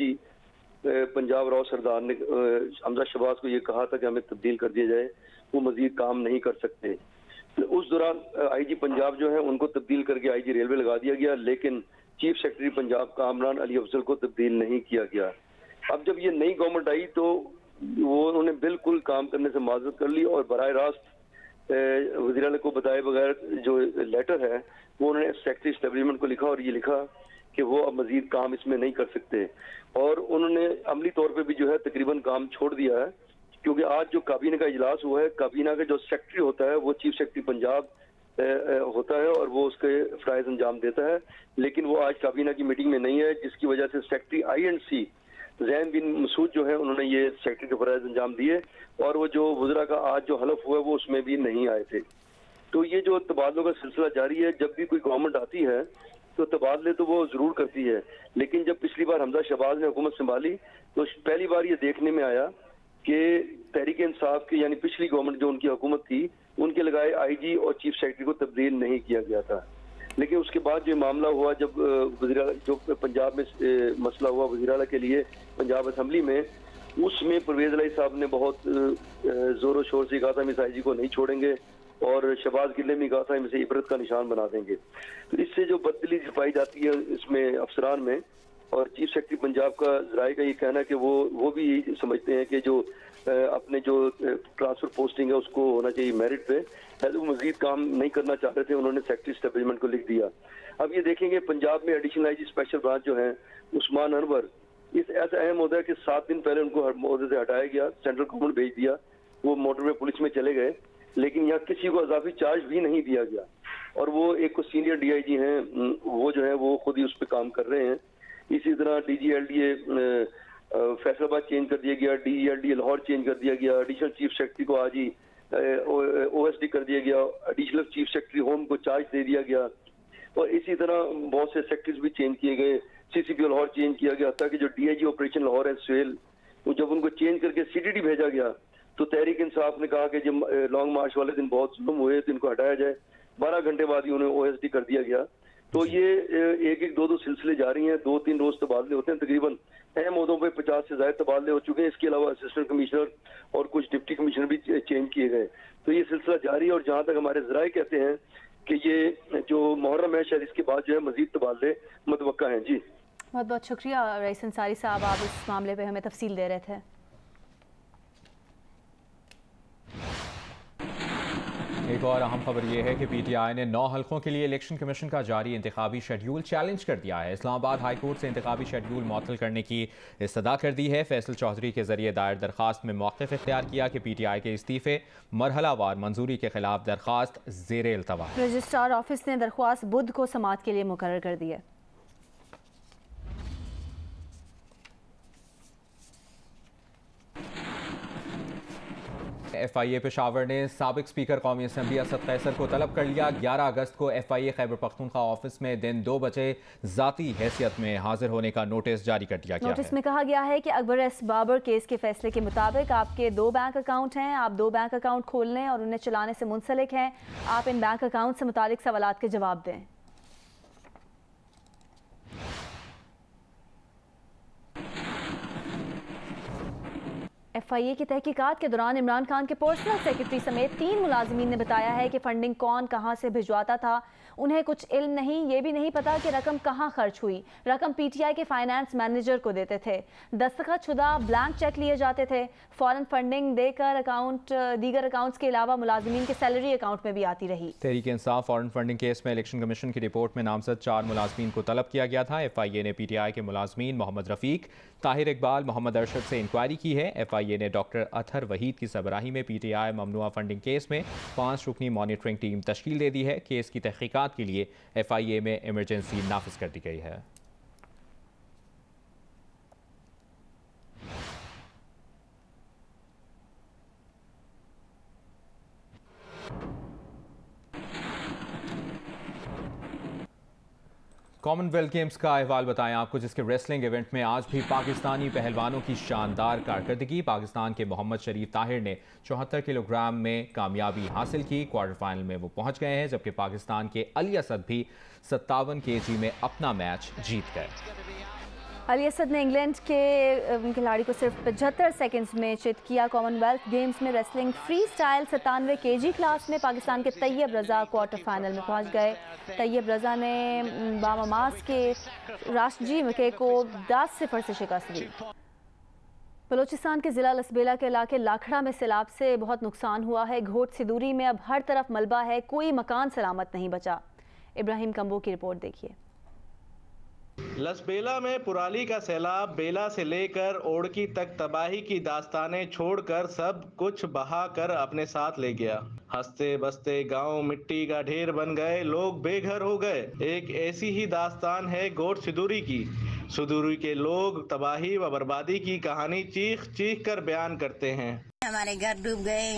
IG Punjab Rao सरदार ने हमजा शहबाज को ये कहा था कि हमें तब्दील कर दिया जाए, वो मजीद काम नहीं कर सकते। तो उस दौरान आईजी पंजाब जो है उनको तब्दील करके आईजी रेलवे लगा दिया गया, लेकिन चीफ सेक्रेटरी पंजाब कामरान अली अफजल को तब्दील नहीं किया गया। अब जब ये नई गवर्नमेंट आई तो वो उन्होंने बिल्कुल काम करने से माजरत कर ली और बराह रास्त वज़ीर आला को बताए बगैर जो लेटर है वो उन्होंने सेक्रेटरी एस्टेब्लिशमेंट को लिखा और ये लिखा कि वो अब मजीद काम इसमें नहीं कर सकते, और उन्होंने अमली तौर पे भी जो है तकरीबन काम छोड़ दिया है, क्योंकि आज जो काबीना का इजलास हुआ है, काबीना का जो सेक्रेटरी होता है वो चीफ सेक्रेटरी पंजाब होता है और वो उसके फ़राइज़ अंजाम देता है, लेकिन वो आज काबीना की मीटिंग में नहीं है, जिसकी वजह से सेक्रेटरी INC ज़ैन बिन मसूद जो है उन्होंने ये सेक्रेटरी के फ़राइज़ अंजाम दिए, और वो जो वज़रा का आज जो हलफ हुआ है वो उसमें भी नहीं आए थे। तो ये जो तबादलों का सिलसिला जारी है, जब भी कोई गवर्नमेंट आती है तो तबादले तो वो जरूर करती है, लेकिन जब पिछली बार हमजा शहबाज ने हुकूमत संभाली तो पहली बार ये देखने में आया कि तहरीक इंसाफ की यानी पिछली गवर्नमेंट जो उनकी हुकूमत थी उनके लगाए आईजी और चीफ सेक्रेटरी को तब्दील नहीं किया गया था। लेकिन उसके बाद जो मामला हुआ, जब जो पंजाब में मसला हुआ वज़ीर आला के लिए पंजाब असम्बली में, उसमें परवेज़ इलाही साहब ने बहुत जोरों शोर से कहा था हम इस आईजी को नहीं छोड़ेंगे, और शहबाज गिल ने कहा था हम इसे इबरत का निशान बना देंगे। तो इससे जो बदतली पाई जाती है इसमें अफसरान में, और चीफ सेक्रेटरी पंजाब का ज़राए का ये कहना है कि वो भी यही समझते हैं कि जो अपने जो ट्रांसफर पोस्टिंग है उसको होना चाहिए मेरिट पे, वो मजीद काम नहीं करना चाहते थे, उन्होंने सेक्रेटरी एस्टेब्लिशमेंट को लिख दिया। अब ये देखेंगे पंजाब में एडिशनल आईजी स्पेशल ब्रांच जो है उस्मान अनवर, इस ऐसा अहम होता है कि 7 दिन पहले उनको हर ओहदे से हटाया गया, सेंट्रल गवर्नमेंट भेज दिया, वो मोटरवे पुलिस में चले गए, लेकिन यहाँ किसी को इजाफी चार्ज भी नहीं दिया गया, और वो एक को सीनियर DIG हैं वो जो है वो खुद ही उस पर काम कर रहे हैं। इसी तरह DGLDA फैसलाबाद चेंज कर दिया गया, DGLDA लाहौर चेंज कर दिया गया, एडिशनल चीफ सेक्रेटरी को आज ही OSD कर दिया गया, एडिशनल चीफ सेक्रेटरी होम को चार्ज दे दिया गया, और इसी तरह बहुत से सेक्रेटरीज भी चेंज किए गए, CCP लाहौर चेंज किया गया, ताकि जो DIG ऑपरेशन लाहौर है सुहेल, तो जब उनको चेंज करके CTD भेजा गया तो तहरीक इंसाफ ने कहा कि जब लॉन्ग मार्च वाले दिन बहुत जुल्म हुए तो इनको हटाया जाए, 12 घंटे बाद ही उन्हें OSD कर दिया गया। तो ये एक एक दो सिलसिले जारी हैं, 2-3 रोज तबादले होते हैं, तकरीबन अहम ओहदों पे 50 से ज्यादा तबादले हो चुके हैं। इसके अलावा असिस्टेंट कमिश्नर और कुछ डिप्टी कमिश्नर भी चेंज किए गए, तो ये सिलसिला जारी है। और जहाँ तक हमारे ज़राए कहते हैं कि ये जो मुहर्रम है शायद इसके बाद जो है मजीद तबादले मुतवक्का हैं। जी बहुत बहुत शुक्रिया रईस अंसारी साहब, आप इस मामले पे हमें तफसील दे रहे थे। एक और अहम खबर यह है कि PTI ने 9 हल्कों के लिए इलेक्शन कमीशन का जारी इंतखाबी शेड्यूल चैलेंज कर दिया है। इस्लामाबाद हाई कोर्ट से इंतखाबी शेड्यूल मुअत्तल करने की इस्तदा कर दी है। फैसल चौधरी के जरिए दायर दरखास्त में मौक़िफ़ इख्तियार किया कि PTI के इस्तीफ़े मरहलावार मंजूरी के खिलाफ दरखास्त ज़ेरे इल्तवा। रजिस्ट्रार ऑफिस ने दरख्वास्त बुध को समाअत के लिए मुकर्रर कर दी है। FIA पेशावर ने साबिक स्पीकर कौमी असम्बली असद कैसर को तलब कर लिया। 11 अगस्त को FIA खैबर पख्तूनख्वा ऑफिस में दिन 2 बजे ज़ाती हैसियत में हाजिर होने का नोटिस जारी कर दिया गया है। नोटिस में कहा गया है कि अकबर एस बाबर केस के फैसले के मुताबिक आपके 2 बैंक अकाउंट हैं, आप 2 बैंक अकाउंट खोलने और उन्हें चलाने से मुंसलिक हैं। आप इन बैंक अकाउंट से मुतालिक सवालात के जवाब दें। FIA की तहकीकात के दौरान इमरान खान के पर्सनल सेक्रेटरी समेत 3 मुलाजिमीन ने बताया है कि फंडिंग कौन कहां से भिजवाता था उन्हें कुछ इल्म नहीं, ये भी नहीं पता कि रकम कहां खर्च हुई। रकम PTI के फाइनेंस मैनेजर को देते थे, दस्तखत शुदा ब्लैंक चेक लिए जाते थे। फॉरेन फंडिंग देकर अकाउंट दीगर अकाउंट्स के अलावा मुलाजिमीन के सैलरी अकाउंट में भी आती रही। Tehreek Insaf foreign funding case में इलेक्शन कमीशन की रिपोर्ट में नामजद 4 मुलाजमीन को तलब किया गया था। FIA ने PTI के मुलाजमीन मोहम्मद रफीक, ताहिर इकबाल, मोहम्मद अरशद से इंक्वायरी की है। FIA ने डॉक्टर अतहर वहीद की सरबराही में PTI ममनुआ फंडिंग केस में 5 रुकनी मॉनिटरिंग टीम तश्कील दे दी है। केस की तहकीकात के लिए FIA में इमरजेंसी नाफिज कर दी गई है। कॉमनवेल्थ गेम्स का अहवाल बताएं आपको, जिसके रेसलिंग इवेंट में आज भी पाकिस्तानी पहलवानों की शानदार कारकर्दगी। पाकिस्तान के मोहम्मद शरीफ ताहिर ने 74 किलोग्राम में कामयाबी हासिल की, क्वार्टर फाइनल में वो पहुंच गए हैं, जबकि पाकिस्तान के अली असद भी 57 kg में अपना मैच जीत गए। अली असद ने इंग्लैंड के खिलाड़ी को सिर्फ 75 सेकंड्स में चित किया। कॉमनवेल्थ गेम्स में wrestling free style 97 kg class में पाकिस्तान के तैयब रजा क्वार्टर फाइनल में पहुंच गए। तैयब रजा ने बामामास के राष्ट्रजी मके को 10-0 से शिकस्त दी। बलूचिस्तान के ज़िला लसबेला के इलाके लाखड़ा में सैलाब से बहुत नुकसान हुआ है। घोट से दूरी में अब हर तरफ मलबा है, कोई मकान सलामत नहीं बचा। इब्राहिम कंबो की रिपोर्ट देखिए। लसबेला में पुराली का सैलाब बेला से लेकर ओड़की तक तबाही की दास्तानें छोड़कर सब कुछ बहा कर अपने साथ ले गया। हंसते बसते गांव मिट्टी का ढेर बन गए, लोग बेघर हो गए। एक ऐसी ही दास्तान है गोट सिदूरी की। सिदूरी के लोग तबाही व बर्बादी की कहानी चीख चीख कर बयान करते हैं। हमारे घर डूब गए,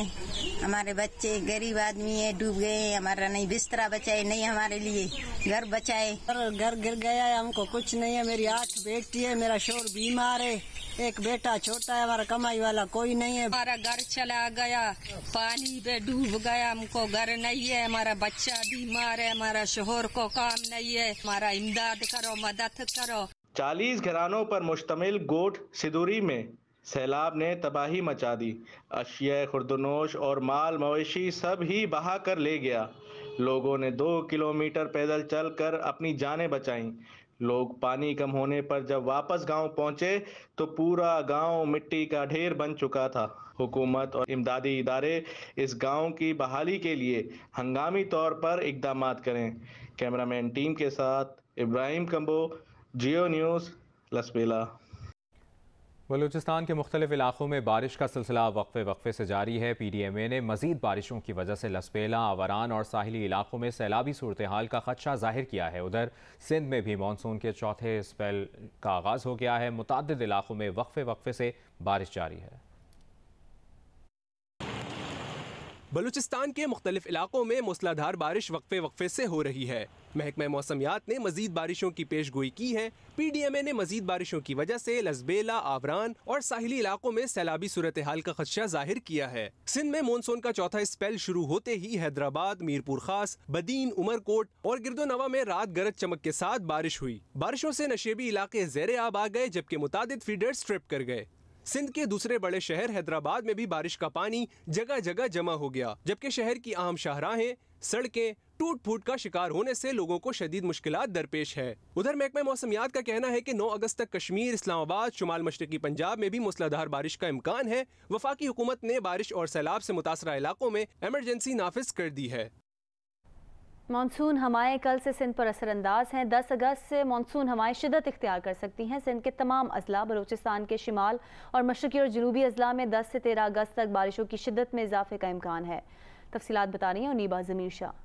हमारे बच्चे गरीब आदमी है डूब गए, हमारा नहीं बिस्तरा बचाए, नहीं हमारे लिए घर बचाए। और घर गिर गया है, हमको कुछ नहीं है। मेरी 8 बेटी है, मेरा शोर बीमार है, एक बेटा छोटा है, हमारा कमाई वाला कोई नहीं है। हमारा घर चला गया, पानी पे डूब गया, हमको घर नहीं है, हमारा बच्चा बीमार है, हमारा शोहर को काम नहीं है, हमारा इमदाद करो, मदद करो। 40 घरानों पर मुश्तमिल गोट सिदूरी में सैलाब ने तबाही मचा दी। अशिया खुर्दनोश और माल मवेशी सब ही बहा कर ले गया। लोगों ने 2 किलोमीटर पैदल चलकर अपनी जानें बचाईं। लोग पानी कम होने पर जब वापस गांव पहुंचे तो पूरा गांव मिट्टी का ढेर बन चुका था। हुकूमत और इमदादी इदारे इस गांव की बहाली के लिए हंगामी तौर पर इक़दामात करें। कैमरामैन टीम के साथ इब्राहिम कंबो, जियो न्यूज़, लसबेला। बलूचिस्तान के मुख्तलिफ इलाकों में बारिश का सिलसिला वक्फे से जारी है। PDMA ने मजीद बारिशों की वजह से लसबेला, आवारान और साहिली इलाकों में सैलाबी सूरत हाल का खदशा जाहिर किया है। उधर सिंध में भी मानसून के चौथे स्पेल का आगाज़ हो गया है। मुतादिद इलाकों में वक्फे से बारिश जारी है। बलूचिस्तान के मुख्तलिफ इलाकों में मूसलाधार बारिश वक्फे से हो रही है। महकमा मौसमियात ने मजीद बारिशों की पेशगोई की है। PDMA ने मजीद बारिशों की वजह से लसबेला, आवरान और साहिली इलाकों में सैलाबी सूरत हाल का खदशा जाहिर किया है। सिंध में मानसून का चौथा स्पेल शुरू होते ही हैदराबाद, मीरपुर खास, बदीन, उमरकोट और गिरदोनवा में रात गरज चमक के साथ बारिश हुई। बारिशों से नशेबी इलाके ज़ेरे आब आ गए, जबकि मुतादिद फीडर्स ट्रिप कर गए। सिंध के दूसरे बड़े शहर हैदराबाद में भी बारिश का पानी जगह जगह जमा हो गया, जबकि शहर की अहम शाहराहें, सड़कें टूट फूट का शिकार होने से लोगों को शदीद मुश्किलात दरपेश है। उधर महकमा मौसमियात का कहना है कि 9 अगस्त तक कश्मीर, इस्लामाबाद, शुमाल मशरकी पंजाब में भी मूसलाधार बारिश का इम्कान है। वफाकी हुकूमत ने बारिश और सैलाब से मुतासरा इलाकों में एमरजेंसी नाफिज कर दी है। मानसून हवाएं कल से सिंध पर असरअंदाज हैं। 10 अगस्त से मानसून हवाएं शिद्दत इख्तियार कर सकती हैं। सिंध के तमाम अजला, बलूचिस्तान के शिमाल और मशरकी और जनूबी अजला में 10 से 13 अगस्त तक बारिशों की शिद्दत में इजाफे का इम्कान है। तफसीलात बता रही हैं उनीबा ज़मीर शाह।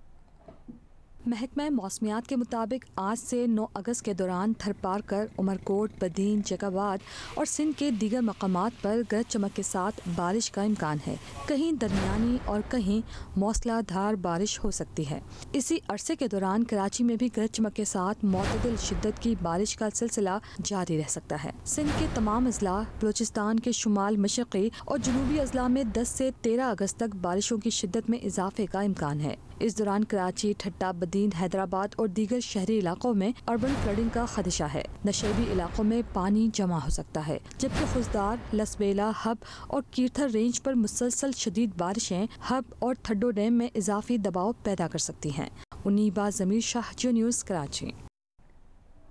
महकमा मौसमियात के मुताबिक आज से 9 अगस्त के दौरान थरपारकर, उमरकोट, बदीन, जगाबाद और सिंध के दीगर मकामात पर गरज चमक के साथ बारिश का इम्कान है। कहीं दरमियानी और कहीं मौसलाधार बारिश हो सकती है। इसी अरसे के दौरान कराची में भी गरज चमक के साथ मुतदिल शिद्दत की बारिश का सिलसिला जारी रह सकता है। सिंध के तमाम अजला, बलूचिस्तान के शुमाल मशरकी और जनूबी अजला में 10 से 13 अगस्त तक बारिशों की शिद्दत में इजाफे का इम्कान है। इस दौरान कराची, ठट्टा, बदीन, हैदराबाद और दीगर शहरी इलाकों में अर्बन फ्लडिंग का खदशा है। नशेबी इलाकों में पानी जमा हो सकता है, जबकि खुजदार, लसबेला, हब और कीर्थर रेंज पर मुसलसल शदीद बारिशें हब और थड्डो डैम में इजाफी दबाव पैदा कर सकती हैं। उनीबा ज़मीर शाह, जियो न्यूज़, कराची।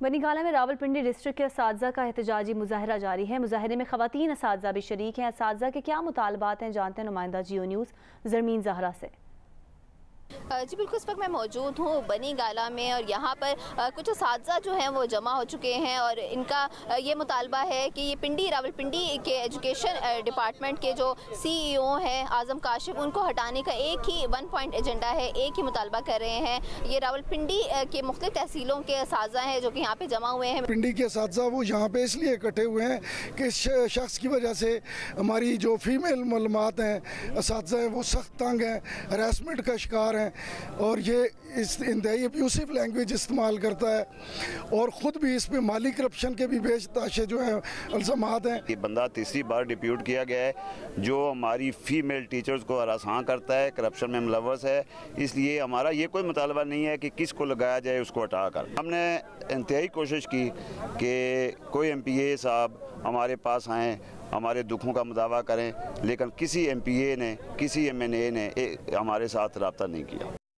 बनीगाला में रावलपिंडी डिस्ट्रिक्ट के असातिज़ा का एहतजाजी मुजाहरा जारी है। मुजाहरे में ख़वातीन असातिज़ा भी शरीक हैं। असातिज़ा के क्या मुतालबात हैं, जानते हैं नुमाइंदा जियो न्यूज़ ज़रमीन ज़हरा से। जी बिल्कुल, इस वक्त मैं मौजूद हूँ बनी गाला में और यहाँ पर कुछ असातिज़ा जो हैं वो जमा हो चुके हैं और इनका ये मुतालबा है कि ये पिंडी, रावलपिंडी के एजुकेशन डिपार्टमेंट के जो CEO हैं आज़म काशिफ, उनको हटाने का एक ही 1 पॉइंट एजेंडा है, एक ही मुतालबा कर रहे हैं। ये रावलपिंडी के मुख्तलिफ तहसीलों के असातिज़ा हैं जो कि यहाँ पे जमा हुए हैं। पिंडी के असातिज़ा वो यहाँ पे इसलिए इकट्ठे हुए हैं कि शख्स की वजह से हमारी जो फीमेल मालूमात हैं, असातिज़ा हैं, वो सख्त तंग हैं, हरासमेंट का शिकार हैं और ये इस इंतहाई अब्यूसिव लैंग्वेज इस्तेमाल करता है और ख़ुद भी इस पे माली करप्शन के भी बेशताशे जो है इल्ज़ामात हैं। ये बंदा तीसरी बार डिप्यूट किया गया है जो हमारी फीमेल टीचर्स को हरासां करता है, करप्शन में मुलव्वस है। इसलिए हमारा ये कोई मुतालबा नहीं है कि किसको लगाया जाए उसको हटा कर। हमने इंतहाई कोशिश की कि कोई MPA साहब हमारे पास आएँ, हमारे दुखों का मुदावा करें, लेकिन किसी MPA ने, किसी MNA ने हमारे साथ रब्ता नहीं किया।